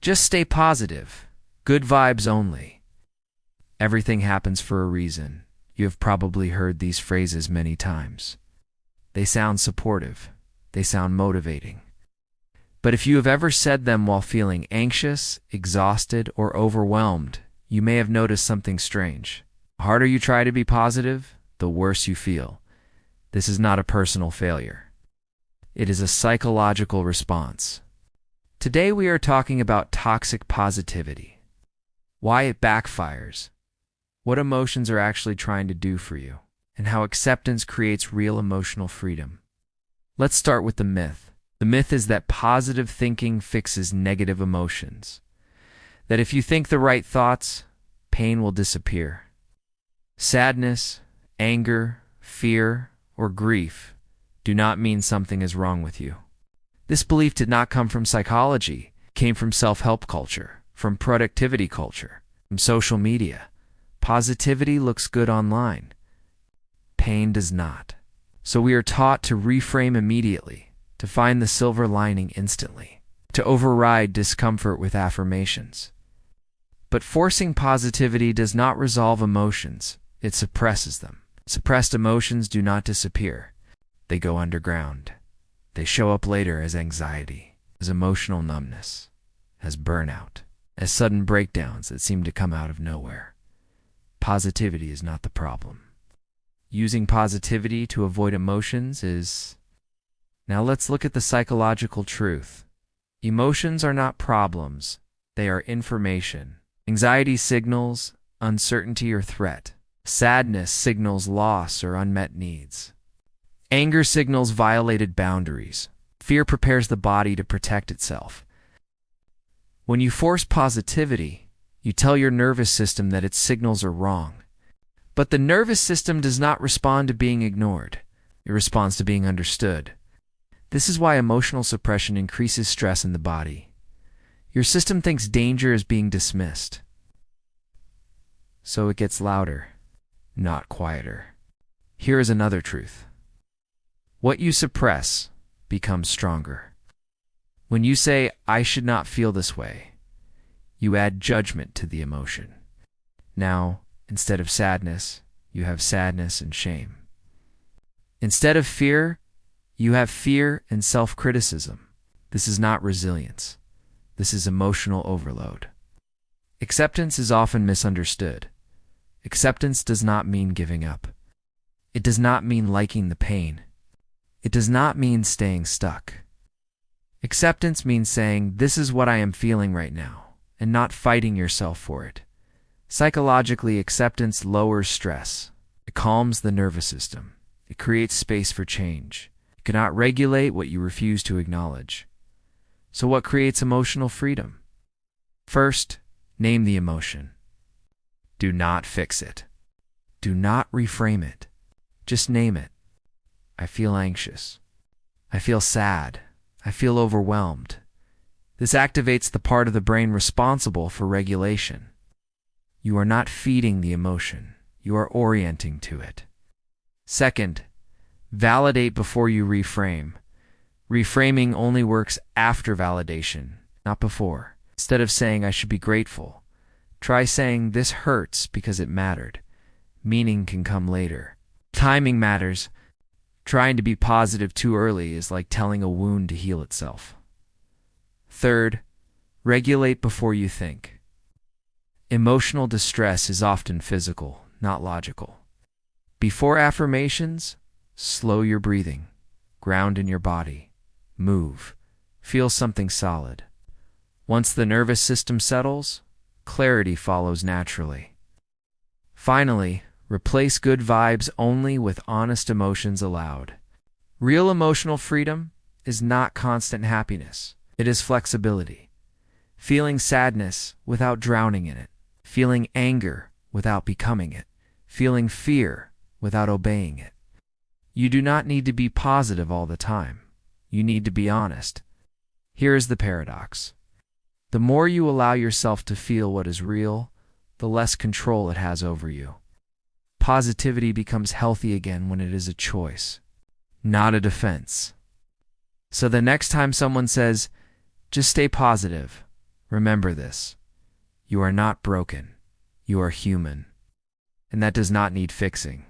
Just stay positive. Good vibes only. Everything happens for a reason. You have probably heard these phrases many times. They sound supportive. They sound motivating. But if you have ever said them while feeling anxious, exhausted, or overwhelmed, you may have noticed something strange. The harder you try to be positive, the worse you feel. This is not a personal failure. It is a psychological response. Today we are talking about toxic positivity, why it backfires, what emotions are actually trying to do for you, and how acceptance creates real emotional freedom. Let's start with the myth. The myth is that positive thinking fixes negative emotions, that if you think the right thoughts, pain will disappear. Sadness, anger, fear, or grief do not mean something is wrong with you. This belief did not come from psychology. It came from self-help culture, from productivity culture, from social media. Positivity looks good online. Pain does not. So we are taught to reframe immediately, to find the silver lining instantly, to override discomfort with affirmations. But forcing positivity does not resolve emotions, it suppresses them. Suppressed emotions do not disappear. They go underground. They show up later as anxiety, as emotional numbness, as burnout, as sudden breakdowns that seem to come out of nowhere. Positivity is not the problem. Using positivity to avoid emotions is... Now let's look at the psychological truth. Emotions are not problems. They are information. Anxiety signals uncertainty or threat. Sadness signals loss or unmet needs. Anger signals violated boundaries. Fear prepares the body to protect itself. When you force positivity, you tell your nervous system that its signals are wrong. But the nervous system does not respond to being ignored. It responds to being understood. This is why emotional suppression increases stress in the body. Your system thinks danger is being dismissed. So it gets louder, not quieter. Here is another truth. What you suppress becomes stronger. When you say, "I should not feel this way," you add judgment to the emotion. Now, instead of sadness, you have sadness and shame. Instead of fear, you have fear and self-criticism. This is not resilience. This is emotional overload. Acceptance is often misunderstood. Acceptance does not mean giving up. It does not mean liking the pain. It does not mean staying stuck. Acceptance means saying, "This is what I am feeling right now," and not fighting yourself for it. Psychologically, acceptance lowers stress. It calms the nervous system. It creates space for change. You cannot regulate what you refuse to acknowledge. So what creates emotional freedom? First, name the emotion. Do not fix it. Do not reframe it. Just name it. I feel anxious. I feel sad. I feel overwhelmed. This activates the part of the brain responsible for regulation. You are not feeding the emotion. You are orienting to it. Second, validate before you reframe. Reframing only works after validation, not before. Instead of saying, "I should be grateful," try saying, "This hurts because it mattered." Meaning can come later. Timing matters. Trying to be positive too early is like telling a wound to heal itself. Third, regulate before you think. Emotional distress is often physical, not logical. Before affirmations, slow your breathing, ground in your body, move, feel something solid. Once the nervous system settles, clarity follows naturally. Finally, replace good vibes only with honest emotions allowed. Real emotional freedom is not constant happiness. It is flexibility. Feeling sadness without drowning in it. Feeling anger without becoming it. Feeling fear without obeying it. You do not need to be positive all the time. You need to be honest. Here is the paradox. The more you allow yourself to feel what is real, the less control it has over you. Positivity becomes healthy again when it is a choice, not a defense. So the next time someone says, "Just stay positive," Remember this. You are not broken. You are human. And that does not need fixing.